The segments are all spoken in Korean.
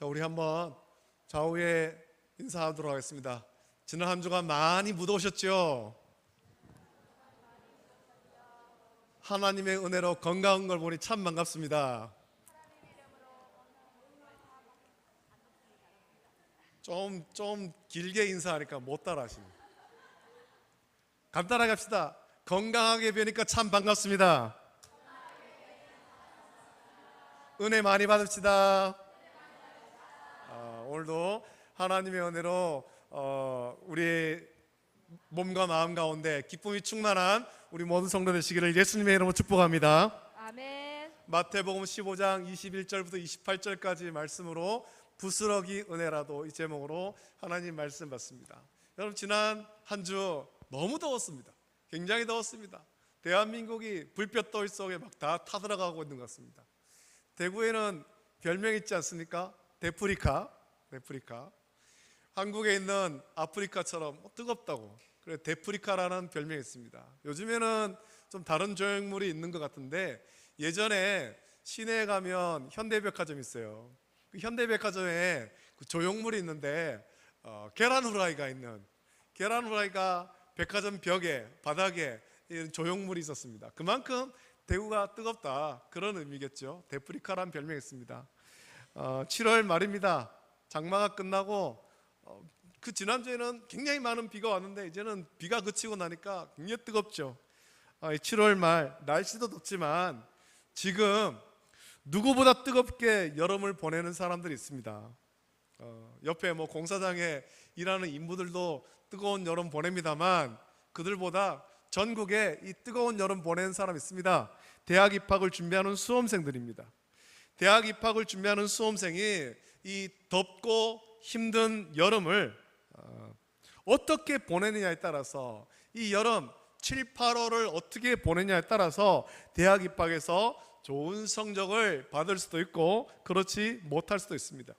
자, 우리 한번 좌우에 인사하도록 하겠습니다. 지난 한 주간 많이 무더우셨죠? 하나님의 은혜로 건강한 걸 보니 참 반갑습니다. 좀 길게 인사하니까 못 따라하시네. 간단하게 합시다. 건강하게 뵈니까 참 반갑습니다. 은혜 많이 받읍시다. 오늘도 하나님의 은혜로 우리 몸과 마음 가운데 기쁨이 충만한 우리 모든 성도 되시기를 예수님의 이름으로 축복합니다. 아멘. 마태복음 15장 21절부터 28절까지 말씀으로 부스러기 은혜라도 이 제목으로 하나님 말씀 받습니다. 여러분, 지난 한 주 너무 더웠습니다. 굉장히 더웠습니다. 대한민국이 불볕더위 속에 막 다 타들어가고 있는 것 같습니다. 대구에는 별명 있지 않습니까? 데프리카. 한국에 있는 아프리카처럼 뜨겁다고, 그래 데프리카라는 별명이 있습니다. 요즘에는 좀 다른 조형물이 있는 것 같은데, 예전에 시내에 가면 현대백화점 있어요. 그 현대백화점에 그 조형물이 있는데 계란 후라이가 백화점 벽에, 바닥에 이런 조형물이 있었습니다. 그만큼 대구가 뜨겁다, 그런 의미겠죠. 데프리카라는 별명이 있습니다. 7월 말입니다. 장마가 끝나고 그 지난주에는 굉장히 많은 비가 왔는데 이제는 비가 그치고 나니까 굉장히 뜨겁죠. 7월 말 날씨도 덥지만 지금 누구보다 뜨겁게 여름을 보내는 사람들이 있습니다. 옆에 공사장에 일하는 인부들도 뜨거운 여름 보냅니다만, 그들보다 전국에 이 뜨거운 여름 보내는 사람이 있습니다. 대학 입학을 준비하는 수험생들입니다. 대학 입학을 준비하는 수험생이 이 덥고 힘든 여름을 어떻게 보내느냐에 따라서, 이 여름 7, 8월을 어떻게 보내냐에 따라서 대학 입학에서 좋은 성적을 받을 수도 있고 그렇지 못할 수도 있습니다.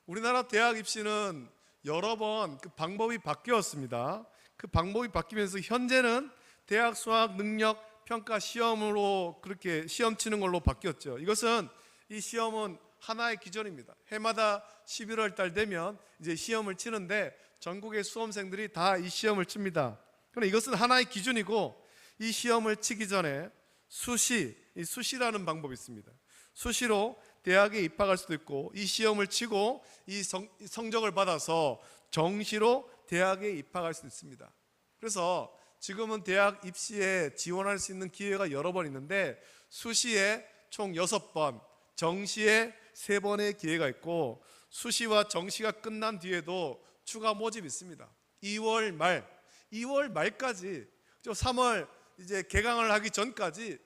우리나라 대학 입시는 여러 번 그 방법이 바뀌었습니다. 그 방법이 바뀌면서 현재는 대학 수학 능력 평가 시험으로 그렇게 시험 치는 걸로 바뀌었죠. 이것은, 이 시험은 하나의 기준입니다. 해마다 11월 달 되면 이제 시험을 치는데 전국의 수험생들이 다 이 시험을 칩니다. 그러나 이것은 하나의 기준이고, 이 시험을 치기 전에 수시라는 방법이 있습니다. 수시로 대학에 입학할 수도 있고, 이 시험을 치고 이 성적을 받아서 정시로 대학에 입학할 수도 있습니다. 그래서 지금은 대학 입시에 지원할 수 있는 기회가 여러 번 있는데, 수시에 총 6번, 정시에 3번의 기회가 있고, 수시와 정시가 끝난 뒤에도 추가 모집이 있습니다. 2월 말까지, 3월 이제 개강을 하기 전까지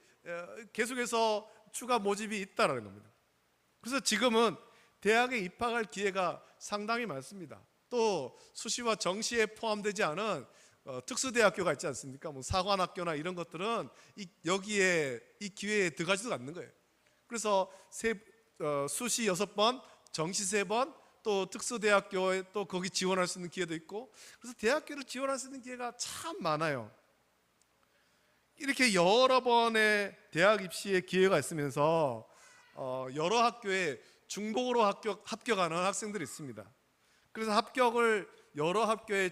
계속해서 추가 모집이 있다라는 겁니다. 그래서 지금은 대학에 입학할 기회가 상당히 많습니다. 또 수시와 정시에 포함되지 않은 특수대학교가 있지 않습니까? 사관학교나 이런 것들은 여기에 이 기회에 들어가지도 않는 거예요. 그래서 수시 6번, 정시 3번, 또 특수대학교에 또 거기 지원할 수 있는 기회도 있고, 그래서 대학교를 지원할 수 있는 기회가 참 많아요. 이렇게 여러 번의 대학 입시의 기회가 있으면서 여러 학교에 중복으로 합격하는 학생들이 있습니다. 그래서 여러 학교에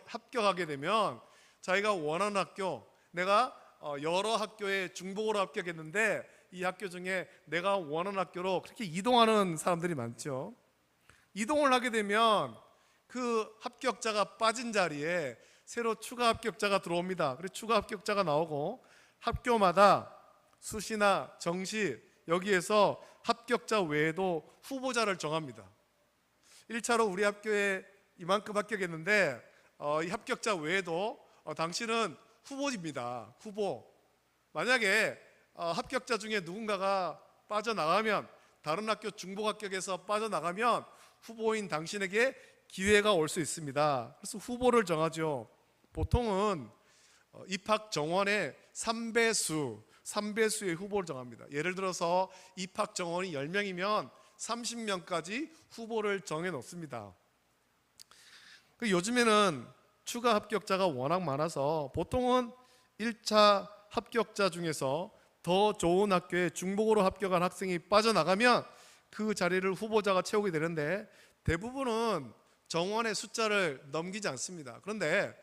합격하게 되면 자기가 원하는 학교, 내가 여러 학교에 중복으로 합격했는데 이 학교 중에 내가 원하는 학교로 그렇게 이동하는 사람들이 많죠. 이동을 하게 되면 그 합격자가 빠진 자리에 새로 추가 합격자가 들어옵니다. 그래서 추가 합격자가 나오고, 학교마다 수시나 정시 여기에서 합격자 외에도 후보자를 정합니다. 1차로 우리 학교에 이만큼 합격했는데 이 합격자 외에도 당신은 후보입니다. 후보. 만약에 합격자 중에 누군가가 빠져나가면, 다른 학교 중복 합격에서 빠져나가면 후보인 당신에게 기회가 올 수 있습니다. 그래서 후보를 정하죠. 보통은 입학 정원의 3배수의 후보를 정합니다. 예를 들어서 입학 정원이 10명이면 30명까지 후보를 정해 놓습니다. 요즘에는 추가 합격자가 워낙 많아서 보통은 1차 합격자 중에서 더 좋은 학교에 중복으로 합격한 학생이 빠져나가면 그 자리를 후보자가 채우게 되는데 대부분은 정원의 숫자를 넘기지 않습니다. 그런데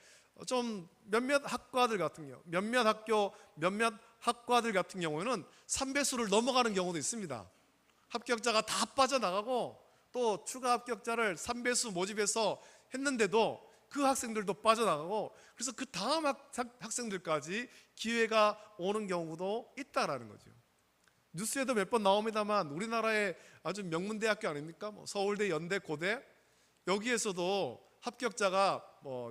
좀 몇몇 학과들 같은 경우, 몇몇 학교, 몇몇 학과들 같은 경우에는 3배수를 넘어가는 경우도 있습니다. 합격자가 다 빠져나가고 또 추가 합격자를 3배수 모집해서 했는데도 그 학생들도 빠져나가고, 그래서 그 다음 학생들까지 기회가 오는 경우도 있다라는 거죠. 뉴스에도 몇 번 나옵니다만 우리나라의 아주 명문대학교 아닙니까? 서울대, 연대, 고대, 여기에서도 합격자가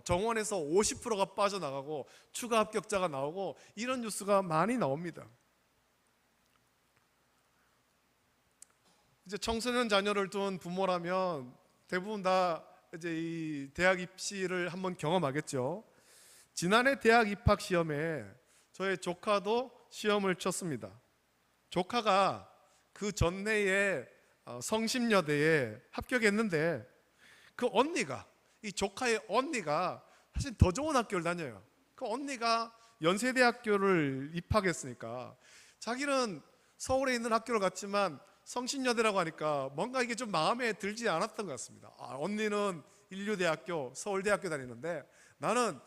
정원에서 50%가 빠져나가고 추가 합격자가 나오고 이런 뉴스가 많이 나옵니다. 이제 청소년 자녀를 둔 부모라면 대부분 다 이제 이 대학 입시를 한번 경험하겠죠. 지난해 대학 입학 시험에 저의 조카도 시험을 쳤습니다. 조카가 그 전해에 성심여대에 합격했는데 그 언니가, 이 조카의 언니가 사실 더 좋은 학교를 다녀요. 그 언니가 연세대학교를 입학했으니까 자기는 서울에 있는 학교를 갔지만 성신여대라고 하니까 뭔가 이게 좀 마음에 들지 않았던 것 같습니다. 언니는 인류대학교, 서울대학교 다니는데 나는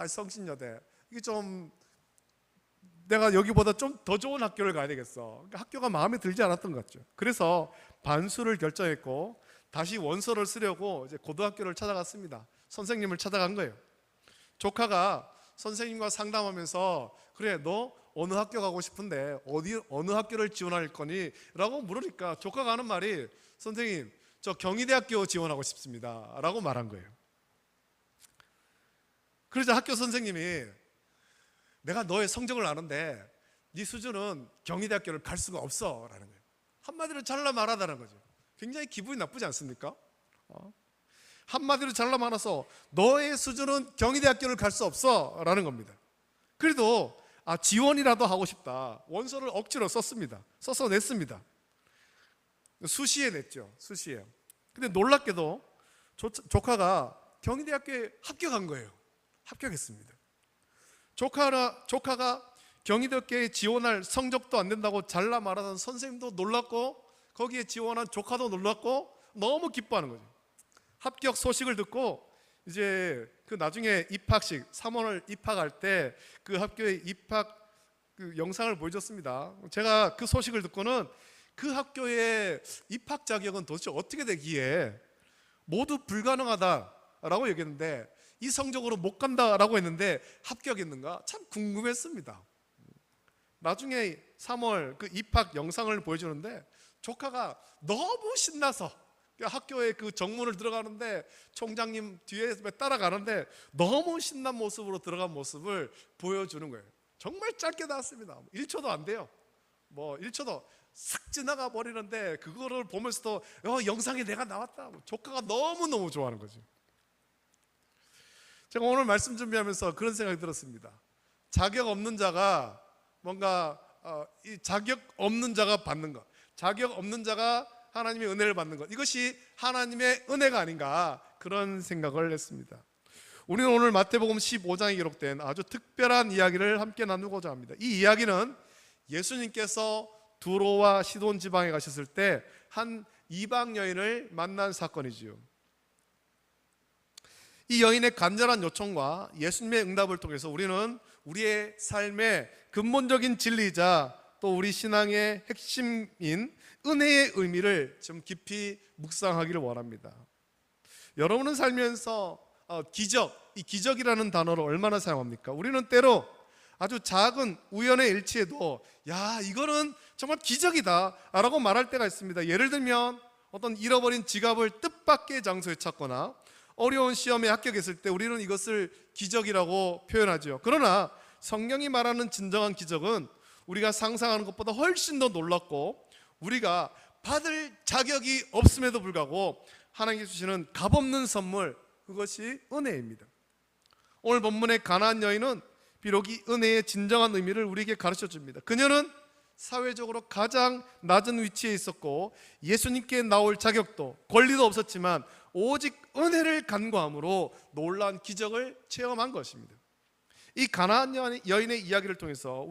성신여대, 이게 좀 내가 여기보다 좀 더 좋은 학교를 가야 되겠어. 그러니까 학교가 마음에 들지 않았던 것 같죠. 그래서 반수를 결정했고 다시 원서를 쓰려고 이제 고등학교를 찾아갔습니다. 선생님을 찾아간 거예요. 조카가 선생님과 상담하면서 그래, 너 어느 학교 가고 싶은데 어느 학교를 지원할 거니? 라고 물으니까 조카가 하는 말이, 선생님 저 경희대학교 지원하고 싶습니다 라고 말한 거예요. 그러자 학교 선생님이, 내가 너의 성적을 아는데 네 수준은 경희대학교를 갈 수가 없어 라는 거예요. 한마디로 잘라 말하다는 거죠. 굉장히 기분이 나쁘지 않습니까? 한마디로 잘라 말아서 너의 수준은 경희대학교를 갈 수 없어 라는 겁니다. 그래도 지원이라도 하고 싶다. 원서를 억지로 썼습니다. 써서 냈습니다. 수시에 냈죠. 수시에. 근데 놀랍게도 조카가 경희대학교에 합격한 거예요. 합격했습니다. 조카가 경희대학교에 지원할 성적도 안 된다고 잘라 말하던 선생님도 놀랐고 거기에 지원한 조카도 놀랐고 너무 기뻐하는 거죠. 합격 소식을 듣고 이제 그 나중에 입학식 3월 입학할 때 그 학교의 입학 그 영상을 보여줬습니다. 제가 그 소식을 듣고는 그 학교의 입학 자격은 도대체 어떻게 되기에 모두 불가능하다라고 얘기했는데 이 성적으로 못 간다라고 했는데 합격했는가 참 궁금했습니다. 나중에 3월 그 입학 영상을 보여주는데 조카가 너무 신나서 학교에 그 정문을 들어가는데 총장님 뒤에 따라가는데 너무 신난 모습으로 들어간 모습을 보여주는 거예요. 정말 짧게 나왔습니다. 1초도 안 돼요. 1초도 싹 지나가 버리는데 그거를 보면서도 영상에 내가 나왔다. 조카가 너무너무 좋아하는 거죠. 제가 오늘 말씀 준비하면서 그런 생각이 들었습니다. 자격 없는 자가 뭔가 이 자격 없는 자가 받는 것, 자격 없는 자가 하나님의 은혜를 받는 것, 이것이 하나님의 은혜가 아닌가, 그런 생각을 했습니다. 우리는 오늘 마태복음 15장에 기록된 아주 특별한 이야기를 함께 나누고자 합니다. 이 이야기는 예수님께서 두로와 시돈 지방에 가셨을 때 한 이방 여인을 만난 사건이지요. 이 여인의 간절한 요청과 예수님의 응답을 통해서 우리는 우리의 삶의 근본적인 진리이자 또 우리 신앙의 핵심인 은혜의 의미를 좀 깊이 묵상하기를 원합니다. 여러분은 살면서 기적, 이 기적이라는 단어를 얼마나 사용합니까? 우리는 때로 아주 작은 우연의 일치에도 이거는 정말 기적이다 라고 말할 때가 있습니다. 예를 들면 어떤 잃어버린 지갑을 뜻밖의 장소에 찾거나 어려운 시험에 합격했을 때 우리는 이것을 기적이라고 표현하죠. 그러나 성경이 말하는 진정한 기적은 우리가 상상하는 것보다 훨씬 더 놀랍고 우리가 받을 자격이 없음에도 불구하고 하나님께서 주시는 값없는 선물, 그것이 은혜입니다. 오늘 본문의 가나안 여인은 비록 이 은혜의 진정한 의미를 우리에게 가르쳐 줍니다. 그녀는 사회적으로 가장 낮은 위치에 있었고 예수님께 나올 자격도 권리도 없었지만 오직 은혜를 간구함으로 놀라운 기적을 체험한 것입니다. 이 가나안 여인의 이야기를 통해서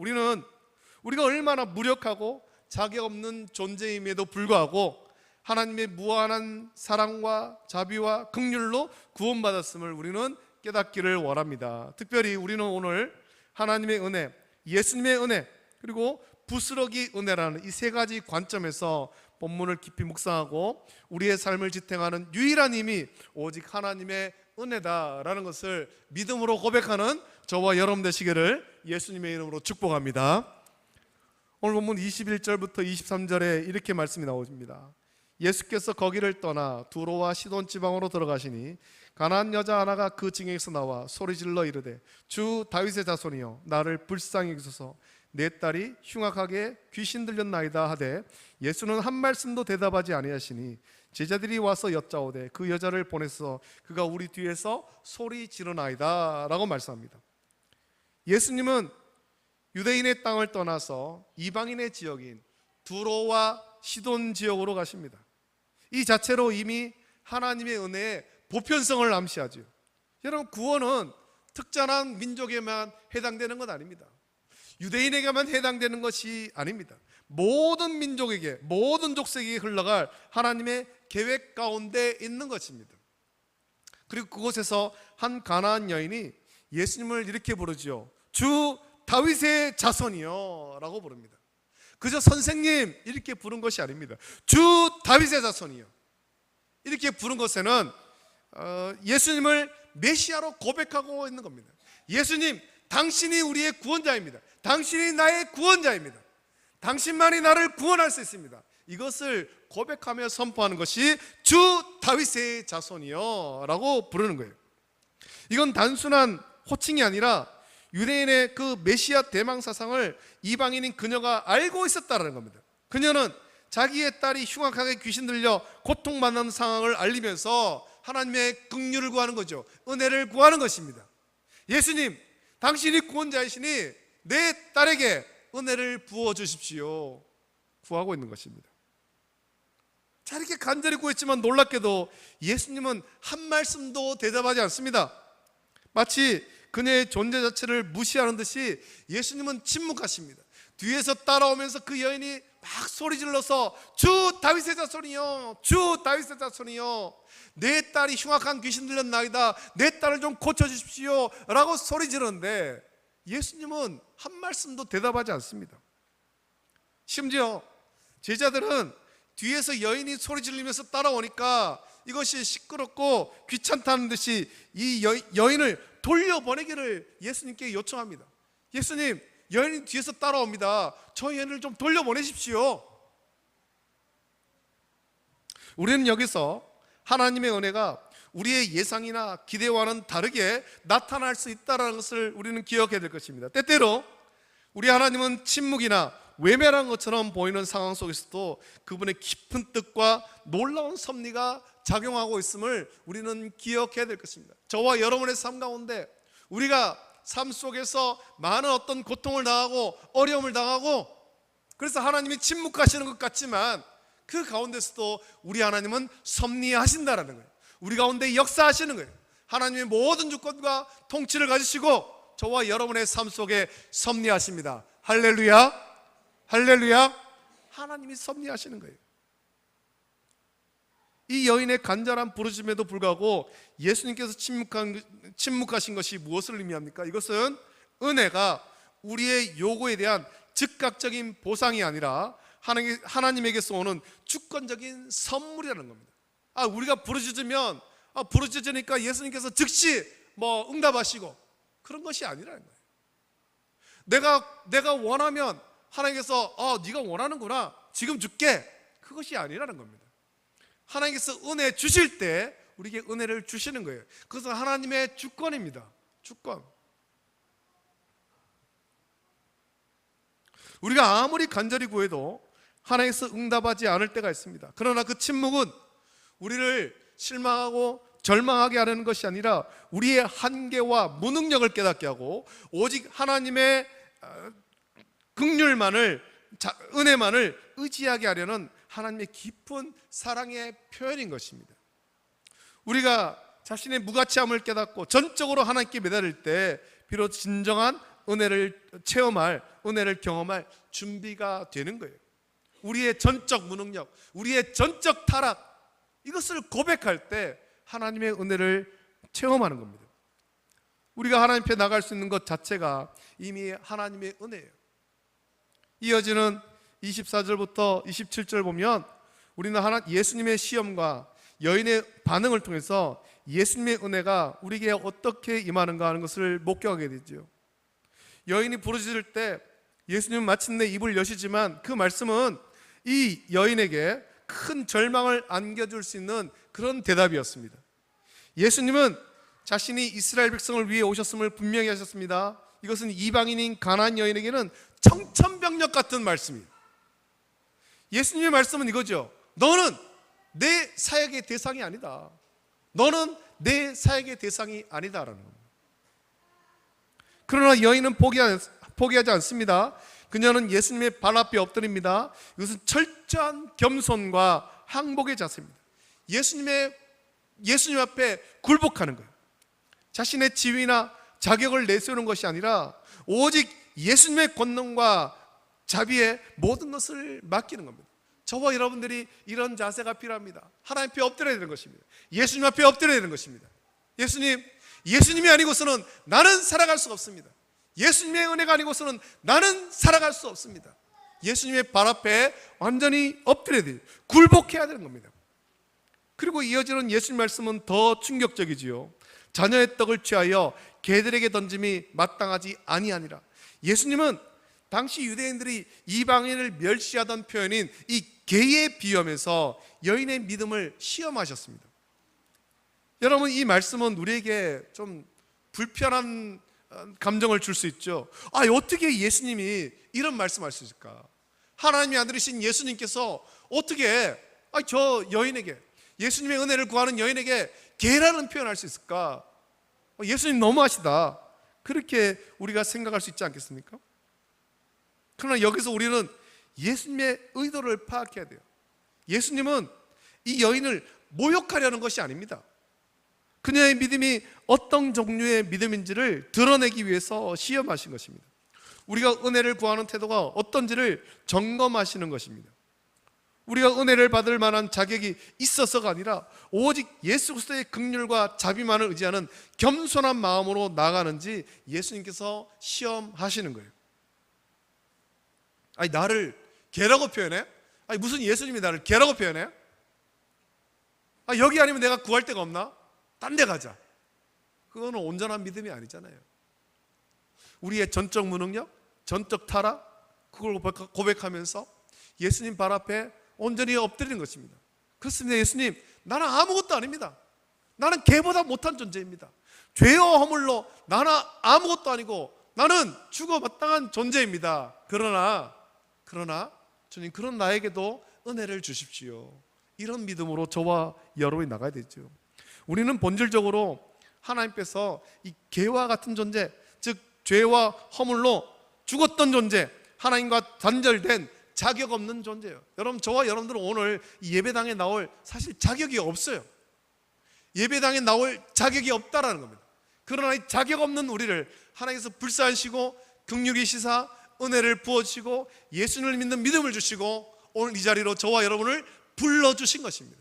우리가 얼마나 무력하고 자격 없는 존재임에도 불구하고 하나님의 무한한 사랑과 자비와 긍휼로 구원받았음을 우리는 깨닫기를 원합니다. 특별히 우리는 오늘 하나님의 은혜, 예수님의 은혜, 그리고 부스러기 은혜라는 이 세 가지 관점에서 본문을 깊이 묵상하고 우리의 삶을 지탱하는 유일한 힘이 오직 하나님의 은혜다라는 것을 믿음으로 고백하는 저와 여러분 되시기를 예수님의 이름으로 축복합니다. 오늘 본문 21절부터 23절에 이렇게 말씀이 나옵니다. 예수께서 거기를 떠나 두로와 시돈 지방으로 들어가시니 가나안 여자 하나가 그 징에서 나와 소리질러 이르되 주 다윗의 자손이여 나를 불쌍히 여기소서 내 딸이 흉악하게 귀신 들렸나이다 하되 예수는 한 말씀도 대답하지 아니하시니 제자들이 와서 여짜오되 그 여자를 보내서 그가 우리 뒤에서 소리 지르나이다 라고 말씀합니다. 예수님은 유대인의 땅을 떠나서 이방인의 지역인 두로와 시돈 지역으로 가십니다. 이 자체로 이미 하나님의 은혜의 보편성을 암시하죠. 여러분, 구원은 특정한 민족에만 해당되는 것 아닙니다. 유대인에게만 해당되는 것이 아닙니다. 모든 민족에게, 모든 족속에게 흘러갈 하나님의 계획 가운데 있는 것입니다. 그리고 그곳에서 한 가나안 여인이 예수님을 이렇게 부르죠. 주 다윗의 자손이요 라고 부릅니다. 그저 선생님 이렇게 부른 것이 아닙니다. 주 다윗의 자손이요 이렇게 부른 것에는 예수님을 메시아로 고백하고 있는 겁니다. 예수님, 당신이 우리의 구원자입니다. 당신이 나의 구원자입니다. 당신만이 나를 구원할 수 있습니다. 이것을 고백하며 선포하는 것이 주 다윗의 자손이요 라고 부르는 거예요. 이건 단순한 호칭이 아니라 유대인의 그 메시아 대망 사상을 이방인인 그녀가 알고 있었다는 겁니다. 그녀는 자기의 딸이 흉악하게 귀신 들려 고통받는 상황을 알리면서 하나님의 긍휼을 구하는 거죠. 은혜를 구하는 것입니다. 예수님, 당신이 구원자이시니 내 딸에게 은혜를 부어주십시오 구하고 있는 것입니다. 자, 이렇게 간절히 구했지만 놀랍게도 예수님은 한 말씀도 대답하지 않습니다. 마치 그녀의 존재 자체를 무시하는 듯이 예수님은 침묵하십니다. 뒤에서 따라오면서 그 여인이 막 소리 질러서 주 다윗의 자손이요, 주 다윗의 자손이요, 내 딸이 흉악한 귀신 들렸나이다, 내 딸을 좀 고쳐주십시오 라고 소리 지르는데 예수님은 한 말씀도 대답하지 않습니다. 심지어 제자들은 뒤에서 여인이 소리 지르면서 따라오니까 이것이 시끄럽고 귀찮다는 듯이 이 여인을 돌려보내기를 예수님께 요청합니다. 예수님, 여인이 뒤에서 따라옵니다. 저 여인을 좀 돌려보내십시오. 우리는 여기서 하나님의 은혜가 우리의 예상이나 기대와는 다르게 나타날 수 있다는 것을 우리는 기억해야 될 것입니다. 때때로 우리 하나님은 침묵이나 외면한 것처럼 보이는 상황 속에서도 그분의 깊은 뜻과 놀라운 섭리가 작용하고 있음을 우리는 기억해야 될 것입니다. 저와 여러분의 삶 가운데 우리가 삶 속에서 많은 어떤 고통을 당하고 어려움을 당하고 그래서 하나님이 침묵하시는 것 같지만 그 가운데서도 우리 하나님은 섭리하신다라는 거예요. 우리 가운데 역사하시는 거예요. 하나님의 모든 주권과 통치를 가지시고 저와 여러분의 삶 속에 섭리하십니다. 할렐루야, 할렐루야. 하나님이 섭리하시는 거예요. 이 여인의 간절한 부르심에도 불구하고 예수님께서 침묵하신 것이 무엇을 의미합니까? 이것은 은혜가 우리의 요구에 대한 즉각적인 보상이 아니라 하나님에게서 오는 주권적인 선물이라는 겁니다. 우리가 부르짖으면 부르짖으니까 예수님께서 즉시 응답하시고 그런 것이 아니라는 거예요. 내가 원하면 하나님께서 네가 원하는구나, 지금 줄게, 그것이 아니라는 겁니다. 하나님께서 은혜 주실 때 우리에게 은혜를 주시는 거예요. 그것은 하나님의 주권입니다. 주권. 우리가 아무리 간절히 구해도 하나님께서 응답하지 않을 때가 있습니다. 그러나 그 침묵은 우리를 실망하고 절망하게 하려는 것이 아니라 우리의 한계와 무능력을 깨닫게 하고 오직 하나님의 긍휼만을, 은혜만을 의지하게 하려는 하나님의 깊은 사랑의 표현인 것입니다. 우리가 자신의 무가치함을 깨닫고 전적으로 하나님께 매달릴 때 비로소 진정한 은혜를 체험할, 은혜를 경험할 준비가 되는 거예요. 우리의 전적 무능력, 우리의 전적 타락, 이것을 고백할 때 하나님의 은혜를 체험하는 겁니다. 우리가 하나님 앞에 나갈 수 있는 것 자체가 이미 하나님의 은혜예요. 이어지는 24절부터 27절 보면 우리는 예수님의 시험과 여인의 반응을 통해서 예수님의 은혜가 우리에게 어떻게 임하는가 하는 것을 목격하게 되죠. 여인이 부르짖을 때 예수님은 마침내 입을 여시지만 그 말씀은 이 여인에게 큰 절망을 안겨줄 수 있는 그런 대답이었습니다. 예수님은 자신이 이스라엘 백성을 위해 오셨음을 분명히 하셨습니다. 이것은 이방인인 가나안 여인에게는 청천벽력 같은 말씀이에요. 예수님의 말씀은 이거죠. 너는 내 사역의 대상이 아니다. 너는 내 사역의 대상이 아니다라는 겁니다. 그러나 여인은 포기하지 않습니다. 그녀는 예수님의 발 앞에 엎드립니다. 이것은 철저한 겸손과 항복의 자세입니다. 예수님 앞에 굴복하는 거예요. 자신의 지위나 자격을 내세우는 것이 아니라 오직 예수님의 권능과 자비에 모든 것을 맡기는 겁니다. 저와 여러분들이 이런 자세가 필요합니다. 하나님 앞에 엎드려야 되는 것입니다. 예수님 앞에 엎드려야 되는 것입니다. 예수님이 아니고서는 나는 살아갈 수가 없습니다. 예수님의 은혜가 아니고서는 나는 살아갈 수 없습니다. 예수님의 발 앞에 완전히 엎드려야 돼요. 굴복해야 되는 겁니다. 그리고 이어지는 예수님 말씀은 더 충격적이지요. 자녀의 떡을 취하여 개들에게 던짐이 마땅하지 아니하니라. 예수님은 당시 유대인들이 이방인을 멸시하던 표현인 이 개에 비유하면서 여인의 믿음을 시험하셨습니다. 여러분, 이 말씀은 우리에게 좀 불편한 감정을 줄 수 있죠. 어떻게 예수님이 이런 말씀할 수 있을까? 하나님의 아들이신 예수님께서 어떻게 저 여인에게, 예수님의 은혜를 구하는 여인에게 개라는 표현할 수 있을까? 예수님 너무하시다, 그렇게 우리가 생각할 수 있지 않겠습니까? 그러나 여기서 우리는 예수님의 의도를 파악해야 돼요. 예수님은 이 여인을 모욕하려는 것이 아닙니다. 그녀의 믿음이 어떤 종류의 믿음인지를 드러내기 위해서 시험하신 것입니다. 우리가 은혜를 구하는 태도가 어떤지를 점검하시는 것입니다. 우리가 은혜를 받을 만한 자격이 있어서가 아니라 오직 예수 그리스도의 긍휼과 자비만을 의지하는 겸손한 마음으로 나아가는지 예수님께서 시험하시는 거예요. 나를 개라고 표현해? 무슨 예수님이 나를 개라고 표현해? 여기 아니면 내가 구할 데가 없나? 딴 데 가자. 그거는 온전한 믿음이 아니잖아요. 우리의 전적 무능력, 전적 타락, 그걸 고백하면서 예수님 발 앞에 온전히 엎드리는 것입니다. 그렇습니다. 예수님, 나는 아무것도 아닙니다. 나는 개보다 못한 존재입니다. 죄와 허물로 나는 아무것도 아니고 나는 죽어 마땅한 존재입니다. 그러나 주님, 그런 나에게도 은혜를 주십시오. 이런 믿음으로 저와 여러분이 나가야 되죠. 우리는 본질적으로 하나님께서 이 개와 같은 존재, 즉 죄와 허물로 죽었던 존재, 하나님과 단절된 자격 없는 존재예요. 여러분, 저와 여러분들은 오늘 이 예배당에 나올 사실 자격이 없어요. 예배당에 나올 자격이 없다라는 겁니다. 그러나 이 자격 없는 우리를 하나님께서 불쌍하시고 긍휼히 시사 은혜를 부어주시고 예수님을 믿는 믿음을 주시고 오늘 이 자리로 저와 여러분을 불러주신 것입니다.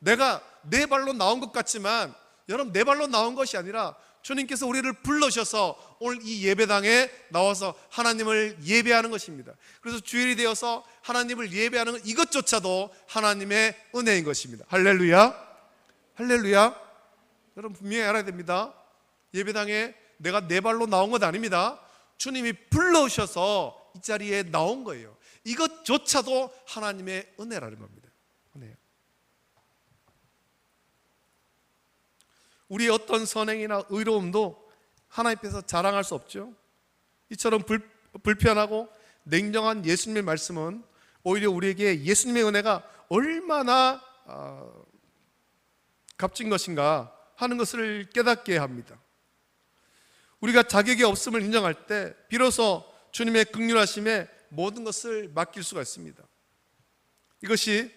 내가 내 발로 나온 것 같지만 여러분, 내 발로 나온 것이 아니라 주님께서 우리를 불러주셔서 오늘 이 예배당에 나와서 하나님을 예배하는 것입니다. 그래서 주일이 되어서 하나님을 예배하는 이것조차도 하나님의 은혜인 것입니다. 할렐루야, 할렐루야. 여러분, 분명히 알아야 됩니다. 예배당에 내가 내 발로 나온 것 아닙니다. 주님이 불러오셔서 이 자리에 나온 거예요. 이것조차도 하나님의 은혜라는 겁니다. 은혜요. 우리의 어떤 선행이나 의로움도 하나님 앞에서 자랑할 수 없죠. 이처럼 불편하고 냉정한 예수님의 말씀은 오히려 우리에게 예수님의 은혜가 얼마나 값진 것인가 하는 것을 깨닫게 합니다. 우리가 자격이 없음을 인정할 때 비로소 주님의 긍휼하심에 모든 것을 맡길 수가 있습니다. 이것이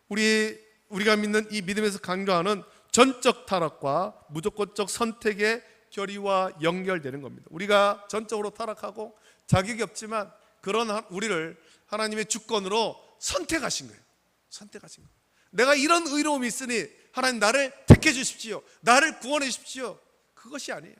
우리가 믿는 이 믿음에서 강조하는 전적 타락과 무조건적 선택의 결의와 연결되는 겁니다. 우리가 전적으로 타락하고 자격이 없지만 그런 우리를 하나님의 주권으로 선택하신 거예요. 선택하신 거예요. 내가 이런 의로움이 있으니 하나님 나를 택해 주십시오. 나를 구원해 주십시오. 그것이 아니에요.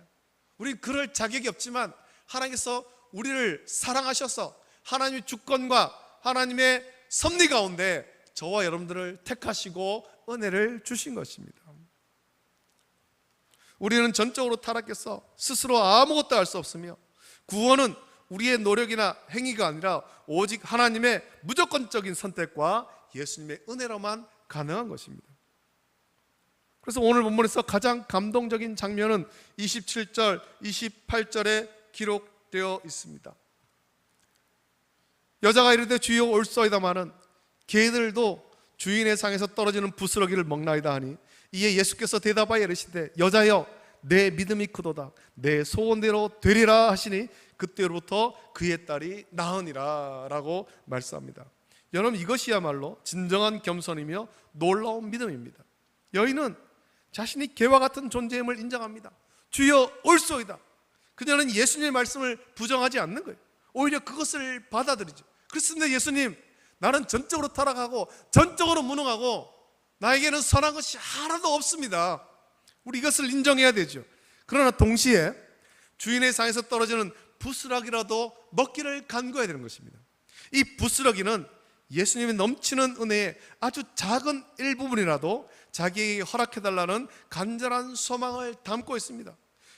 우리는 그럴 자격이 없지만 하나님께서 우리를 사랑하셔서 하나님의 주권과 하나님의 섭리 가운데 저와 여러분들을 택하시고 은혜를 주신 것입니다. 우리는 전적으로 타락해서 스스로 아무것도 할 수 없으며 구원은 우리의 노력이나 행위가 아니라 오직 하나님의 무조건적인 선택과 예수님의 은혜로만 가능한 것입니다. 그래서 오늘 본문에서 가장 감동적인 장면은 27절, 28절에 기록되어 있습니다. 여자가 이르되 주여 올소이다마는 개들도 주인의 상에서 떨어지는 부스러기를 먹나이다 하니 이에 예수께서 대답하여 이르시되 여자여 내 믿음이 크도다 내 소원대로 되리라 하시니 그때로부터 그의 딸이 나으니라 라고 말씀합니다. 여러분, 이것이야말로 진정한 겸손이며 놀라운 믿음입니다. 여인은 자신이 개와 같은 존재임을 인정합니다. 주여 올소이다. 그녀는 예수님의 말씀을 부정하지 않는 거예요. 오히려 그것을 받아들이죠. 그렇습니다. 예수님, 나는 전적으로 타락하고 전적으로 무능하고 나에게는 선한 것이 하나도 없습니다. 우리 이것을 인정해야 되죠. 그러나 동시에 주인의 상에서 떨어지는 부스러기라도 먹기를 간구해야 되는 것입니다. 이 부스러기는 예수님의 넘치는 은혜의 아주 작은 일부분이라도 자기에게 허락해달라는 간절한 소망을 담고 있습니다.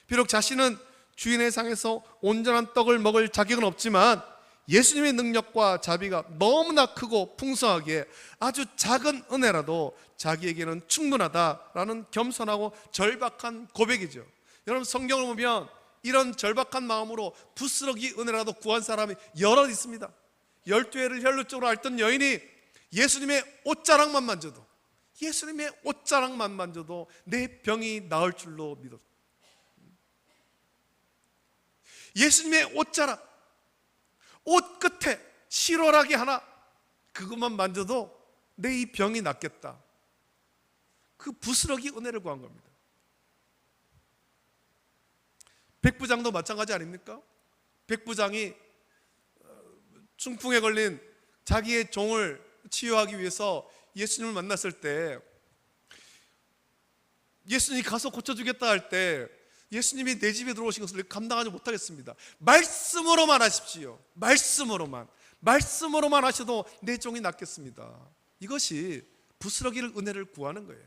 비록 자신은 주인의 상에서 온전한 떡을 먹을 자격은 없지만 예수님의 능력과 자비가 너무나 크고 풍성하기에 아주 작은 은혜라도 자기에게는 충분하다라는 겸손하고 절박한 고백이죠. 여러분, 성경을 보면 이런 절박한 마음으로 부스러기 은혜라도 구한 사람이 여럿 있습니다. 12회를 혈루증으로 앓던 여인이 예수님의 옷자락만 만져도, 예수님의 옷자락만 만져도 내 병이 나을 줄로 믿었다. 예수님의 옷자락, 옷 끝에 실오라기 하나, 그것만 만져도 내 이 병이 낫겠다. 그 부스러기 은혜를 구한 겁니다. 백부장도 마찬가지 아닙니까? 백부장이 중풍에 걸린 자기의 종을 치유하기 위해서 예수님을 만났을 때, 예수님이 가서 고쳐주겠다 할 때 예수님이 내 집에 들어오신 것을 감당하지 못하겠습니다. 말씀으로만 하십시오. 말씀으로만 하셔도 내 종이 낫겠습니다. 이것이 부스러기를 은혜를 구하는 거예요.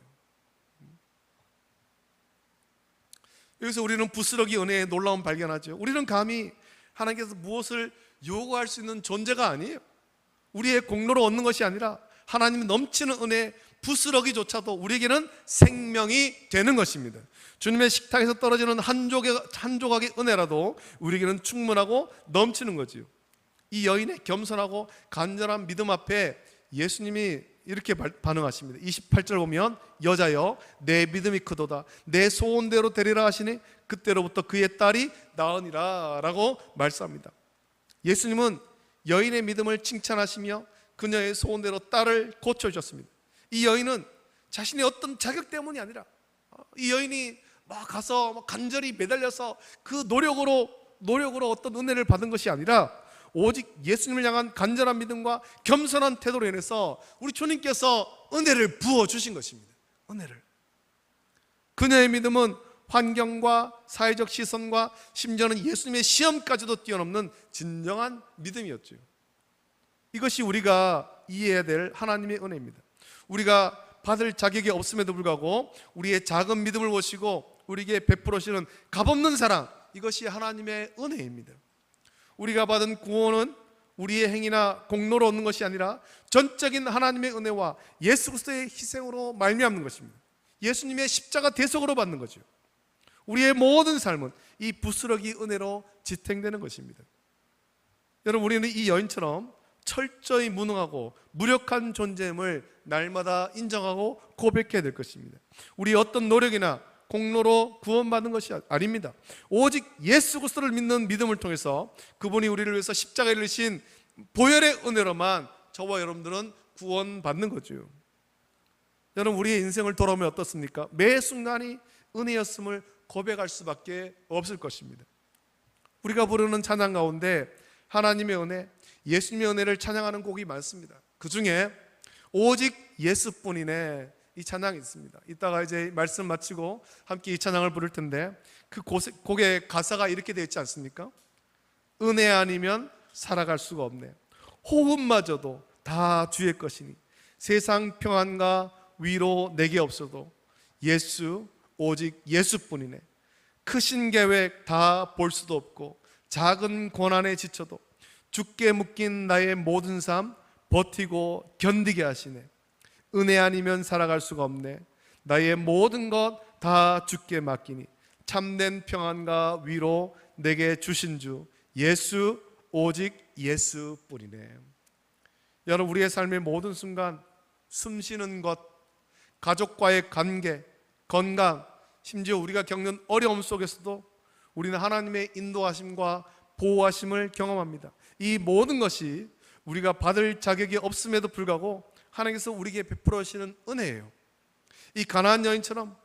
여기서 우리는 부스러기 은혜의 놀라움 발견하죠. 우리는 감히 하나님께서 무엇을 요구할 수 있는 존재가 아니에요. 우리의 공로로 얻는 것이 아니라 하나님의 넘치는 은혜의 부스러기조차도 우리에게는 생명이 되는 것입니다. 주님의 식탁에서 떨어지는 한 조각의 은혜라도 우리에게는 충분하고 넘치는 거지요. 이 여인의 겸손하고 간절한 믿음 앞에 예수님이 이렇게 반응하십니다. 28절 보면 여자여 내 믿음이 크도다 내 소원대로 되리라 하시니 그때로부터 그의 딸이 나으니라 라고 말씀합니다. 예수님은 여인의 믿음을 칭찬하시며 그녀의 소원대로 딸을 고쳐주셨습니다. 이 여인은 자신의 어떤 자격 때문이 아니라, 이 여인이 막 가서 간절히 매달려서 그 노력으로 어떤 은혜를 받은 것이 아니라 오직 예수님을 향한 간절한 믿음과 겸손한 태도로 인해서 우리 주님께서 은혜를 부어주신 것입니다. 은혜를. 그녀의 믿음은 환경과 사회적 시선과 심지어는 예수님의 시험까지도 뛰어넘는 진정한 믿음이었죠. 이것이 우리가 이해해야 될 하나님의 은혜입니다. 우리가 받을 자격이 없음에도 불구하고 우리의 작은 믿음을 보시고 우리에게 베풀어주시는 값없는 사랑, 이것이 하나님의 은혜입니다. 우리가 받은 구원은 우리의 행위나 공로로 얻는 것이 아니라 전적인 하나님의 은혜와 예수 그리스도의 희생으로 말미암는 것입니다. 예수님의 십자가 대속으로 받는 거죠. 우리의 모든 삶은 이 부스러기 은혜로 지탱되는 것입니다. 여러분, 우리는 이 여인처럼 철저히 무능하고 무력한 존재임을 날마다 인정하고 고백해야 될 것입니다. 우리 어떤 노력이나 공로로 구원받는 것이 아닙니다. 오직 예수 그리스도를 믿는 믿음을 통해서 그분이 우리를 위해서 십자가에 이르신 보혈의 은혜로만 저와 여러분들은 구원받는 거죠. 여러분, 우리의 인생을 돌아보면 어떻습니까? 매 순간이 은혜였음을 고백할 수밖에 없을 것입니다. 우리가 부르는 찬양 가운데 하나님의 은혜, 예수님의 은혜를 찬양하는 곡이 많습니다. 그 중에 오직 예수뿐이네, 이 찬양이 있습니다. 이따가 이제 말씀 마치고 함께 이 찬양을 부를 텐데, 그 곡의 가사가 이렇게 되어 있지 않습니까? 은혜 아니면 살아갈 수가 없네. 호흡마저도 다 주의 것이니 세상 평안과 위로 내게 없어도 예수, 오직 예수뿐이네. 크신 계획 다 볼 수도 없고 작은 고난에 지쳐도 주께 묶인 나의 모든 삶 버티고 견디게 하시네. 은혜 아니면 살아갈 수가 없네. 나의 모든 것 다 주께 맡기니 참된 평안과 위로 내게 주신 주 예수, 오직 예수뿐이네. 여러분, 우리의 삶의 모든 순간, 숨 쉬는 것, 가족과의 관계, 건강, 심지어 우리가 겪는 어려움 속에서도 우리는 하나님의 인도하심과 보호하심을 경험합니다. 이 모든 것이 우리가 받을 자격이 없음에도 불구하고 하나님께서 우리에게 베풀어 주시는 은혜예요. 이 가나안 여인처럼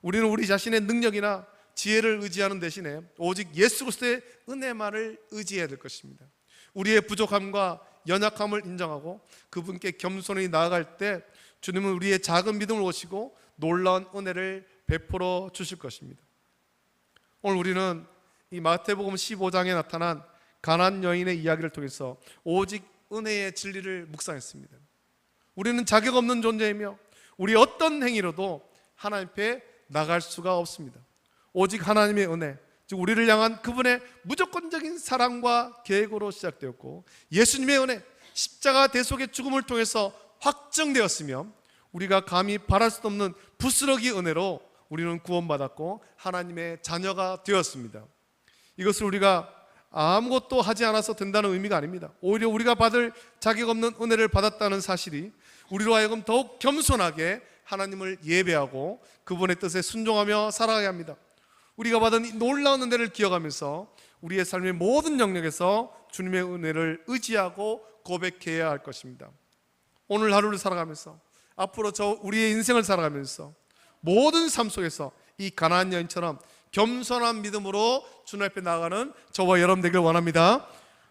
우리는 우리 자신의 능력이나 지혜를 의지하는 대신에 오직 예수 그리스도의 은혜만을 의지해야 될 것입니다. 우리의 부족함과 연약함을 인정하고 그분께 겸손히 나아갈 때 주님은 우리의 작은 믿음을 오시고 놀라운 은혜를 베풀어 주실 것입니다. 오늘 우리는 이 마태복음 15장에 나타난 가나안 여인의 이야기를 통해서 오직 은혜의 진리를 묵상했습니다. 우리는 자격 없는 존재이며 우리 어떤 행위로도 하나님 앞에 나갈 수가 없습니다. 오직 하나님의 은혜, 즉 우리를 향한 그분의 무조건적인 사랑과 계획으로 시작되었고 예수님의 은혜, 십자가 대속의 죽음을 통해서 확정되었으며 우리가 감히 바랄 수 없는 부스러기 은혜로 우리는 구원받았고 하나님의 자녀가 되었습니다. 이것을 우리가 아무것도 하지 않아서 된다는 의미가 아닙니다. 오히려 우리가 받을 자격 없는 은혜를 받았다는 사실이 우리로 하여금 더욱 겸손하게 하나님을 예배하고 그분의 뜻에 순종하며 살아가야 합니다. 우리가 받은 이 놀라운 은혜를 기억하면서 우리의 삶의 모든 영역에서 주님의 은혜를 의지하고 고백해야 할 것입니다. 오늘 하루를 살아가면서 앞으로 우리의 인생을 살아가면서 모든 삶 속에서 이 가나안 여인처럼 겸손한 믿음으로 주님 앞에 나아가는 저와 여러분 되길 원합니다.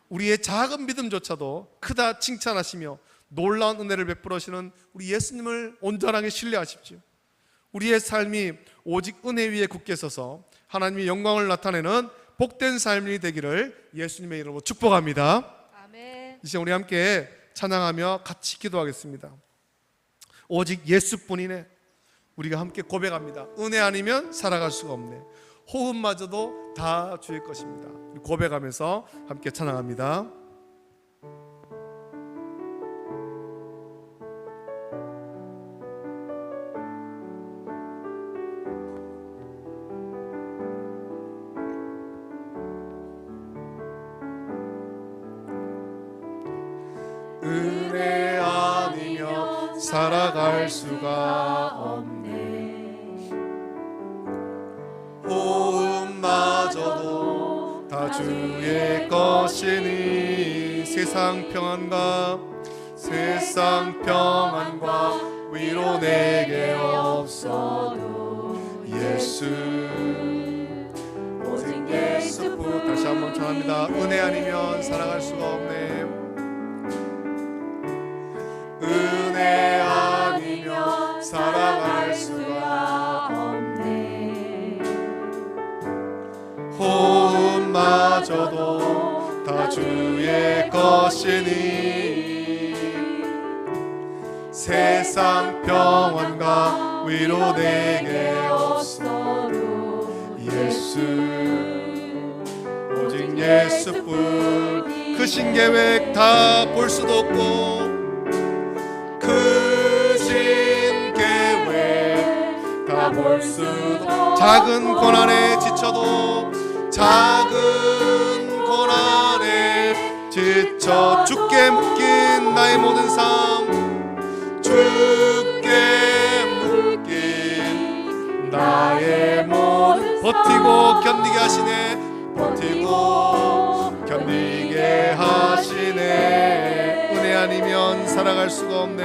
우리의 작은 믿음조차도 크다 칭찬하시며 놀라운 은혜를 베풀어주시는 우리 예수님을 온전하게 신뢰하십시오. 우리의 삶이 오직 은혜 위에 굳게 서서 하나님의 영광을 나타내는 복된 삶이 되기를 예수님의 이름으로 축복합니다. 아멘. 이제 우리 함께 찬양하며 같이 기도하겠습니다. 오직 예수뿐이네. 우리가 함께 고백합니다. 은혜 아니면 살아갈 수가 없네. 호흡마저도 다 주의 것입니다. 고백하면서 함께 찬양합니다. 은혜 아니면 살아갈 수가 없네. 호흡마저도 다 주의 것이니 세상 평안과 위로 내게 없어도 예수, 오직 예수뿐. 다시 한번 전합니다. 은혜 아니면 살아갈 수가 없네. 은혜 아니면 살아갈 수가 없네. 호흡마저도 다 주의 것이니 세상 평안과 위로 내게 없어도 예수, 오직 예수뿐. 크신 계획 다 볼 수도 없고 크신 계획 다 볼 수도, 작은 고난에 지쳐도 작은 고난에 지쳐 주께 묶인 나의 모든 삶, 주께 묶인 나의 모든 버티고 견디게 하시네. 버티고 견디게 하시네. 은혜 아니면 살아갈 수가 없네.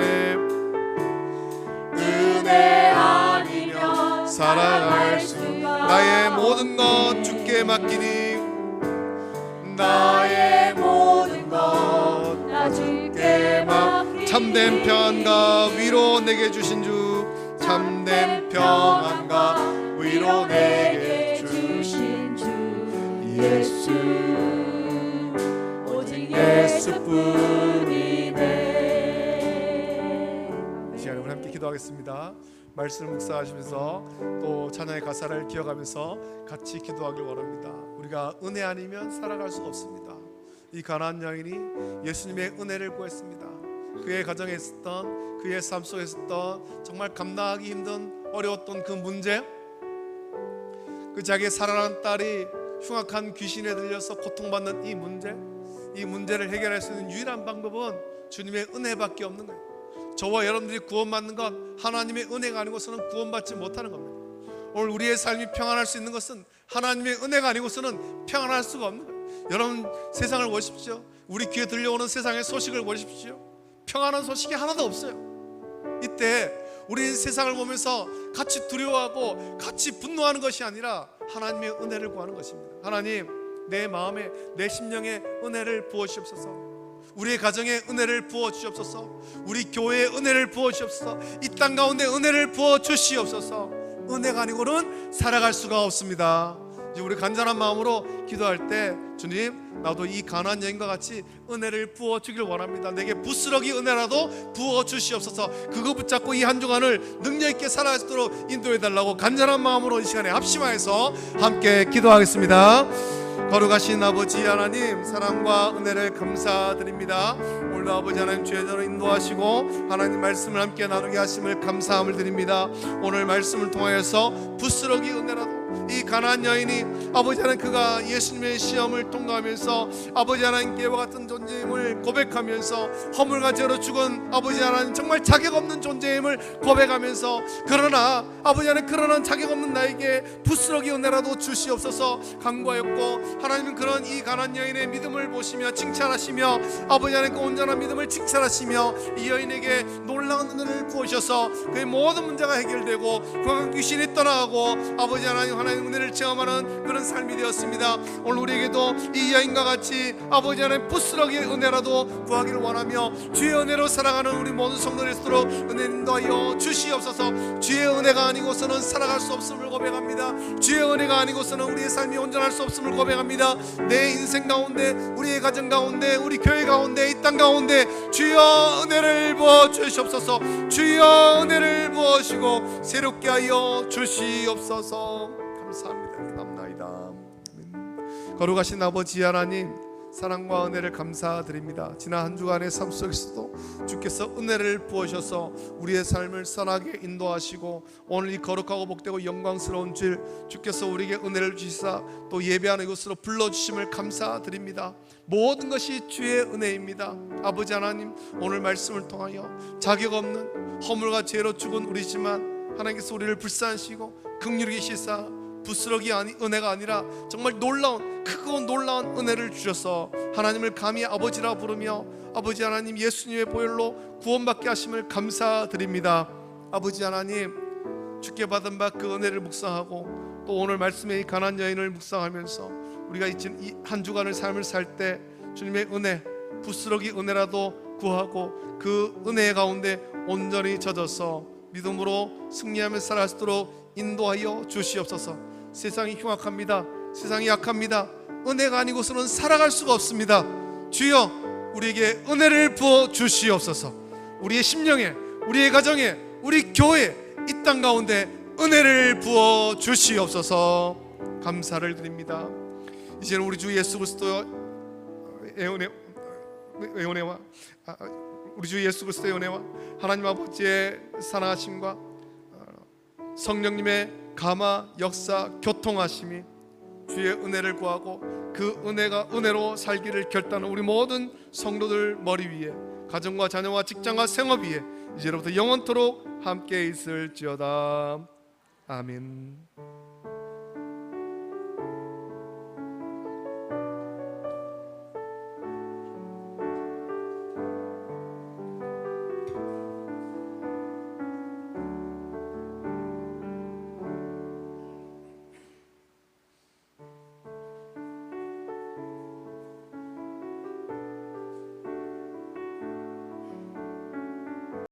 은혜 아니면 살아갈 수가, 나의 모든 것 주께 맡기니 나의 모든 것 다 주께 맡기니 참된 평안과 위로 내게 주신 주, 참된 평안과 위로 내게 주신 주 예수, 오직 예수뿐이네. 이 시간에 우리 함께 기도하겠습니다. 말씀을 묵상하시면서 또 찬양의 가사를 기억하면서 같이 기도하길 원합니다. 우리가 은혜 아니면 살아갈 수가 없습니다. 이 가나안 여인이 예수님의 은혜를 구했습니다. 그의 가정에 있었던, 그의 삶 속에 있었던 정말 감당하기 힘든 어려웠던 그 문제, 그 자기의 사랑하는 딸이 흉악한 귀신에 들려서 고통받는 이 문제를 해결할 수 있는 유일한 방법은 주님의 은혜밖에 없는 거예요. 저와 여러분들이 구원받는 것, 하나님의 은혜가 아니고서는 구원받지 못하는 겁니다. 오늘 우리의 삶이 평안할 수 있는 것은 하나님의 은혜가 아니고서는 평안할 수가 없는 거예요. 여러분, 세상을 보십시오. 우리 귀에 들려오는 세상의 소식을 보십시오. 평안한 소식이 하나도 없어요. 이때 우리 세상을 보면서 같이 두려워하고 같이 분노하는 것이 아니라 하나님의 은혜를 구하는 것입니다. 하나님, 내 마음에, 내 심령에 은혜를 부어주시옵소서. 우리의 가정에 은혜를 부어주시옵소서. 우리 교회에 은혜를 부어주시옵소서. 이 땅 가운데 은혜를 부어주시옵소서. 은혜가 아니고는 살아갈 수가 없습니다. 이제 우리 간절한 마음으로 기도할 때, 주님, 나도 이 가나안 여인과 같이 은혜를 부어주길 원합니다. 내게 부스러기 은혜라도 부어주시옵소서. 그거 붙잡고 이 한 주간을 능력있게 살아갈 수 있도록 인도해달라고 간절한 마음으로 이 시간에 합심하여서 함께 기도하겠습니다. 거룩하신 아버지 하나님, 사랑과 은혜를 감사드립니다. 오늘도 아버지 하나님 주의 전을 인도하시고 하나님 말씀을 함께 나누게 하심을 감사함을 드립니다. 오늘 말씀을 통하여서 부스러기 은혜라도, 이 가나안 여인이 아버지 하나님, 그가 예수님의 시험을 통과하면서 아버지 하나님께와 같은 존재임을 고백하면서 허물과 죄로 죽은 아버지 하나님, 정말 자격 없는 존재임을 고백하면서, 그러나 아버지 하나님, 그러나 자격 없는 나에게 부스러기 은혜라도 주시옵소서 간구하였고, 하나님은 그런 이 가나안 여인의 믿음을 보시며 칭찬하시며 아버지 하나님 그 온전한 믿음을 칭찬하시며 이 여인에게 놀라운 은혜를 부으셔서 그의 모든 문제가 해결되고 그가 귀신이 떠나가고 아버지 하나님 은혜를 체험하는 그런 삶이 되었습니다. 오늘 우리에게도 이 여인과 같이 아버지 하나님 부스러기 은혜라도 구하기를 원하며 주의 은혜로 살아가는 우리 모든 성도들 있도록 은혜 인도하여 주시옵소서. 주의 은혜가 아니고서는 살아갈 수 없음을 고백합니다. 주의 은혜가 아니고서는 우리의 삶이 온전할 수 없음을 고백합니다. 내 인생 가운데, 우리의 가정 가운데, 우리 교회 가운데, 이 땅 가운데 주여 은혜를 부어 주시옵소서. 주여 은혜를 부어시고 새롭게 하여 주시옵소서. 감사합니다. 남나이다. 거룩하신 아버지 하나님, 사랑과 은혜를 감사드립니다. 지난 한 주간의 삶 속에서도 주께서 은혜를 부으셔서 우리의 삶을 선하게 인도하시고 오늘 이 거룩하고 복되고 영광스러운 주, 주께서 우리에게 은혜를 주시사 또 예배하는 이곳으로 불러주심을 감사드립니다. 모든 것이 주의 은혜입니다. 아버지 하나님, 오늘 말씀을 통하여 자격 없는 허물과 죄로 죽은 우리지만 하나님께서 우리를 불쌍하시고 긍휼히 계시사 부스러기 은혜가 아니라 정말 놀라운, 크고 놀라운 은혜를 주셔서 하나님을 감히 아버지라 부르며 아버지 하나님 예수님의 보혈로 구원받게 하심을 감사드립니다. 아버지 하나님, 주께 받은 바 그 은혜를 묵상하고 또 오늘 말씀의 이 가나안 여인을 묵상하면서 우리가 이 한 주간의 삶을 살 때 주님의 은혜, 부스러기 은혜라도 구하고 그 은혜 가운데 온전히 젖어서 믿음으로 승리하며 살아갈 수 있도록 인도하여 주시옵소서. 세상이 흉악합니다. 세상이 약합니다. 은혜가 아니고서는 살아갈 수가 없습니다. 주여, 우리에게 은혜를 부어 주시옵소서. 우리의 심령에, 우리의 가정에, 우리 교회, 이 땅 가운데 은혜를 부어 주시옵소서. 감사를 드립니다. 이제는 우리 주 예수 그리스도의 은혜와 우리 주 예수 그리스도의 은혜와 하나님 아버지의 사랑하심과 성령님의 감화, 역사, 교통하심이 주의 은혜를 구하고 그 은혜로 살기를 결단하는 우리 모든 성도들 머리 위에, 가정과 자녀와 직장과 생업 위에 이제로부터 영원토록 함께 있을지어다. 아멘.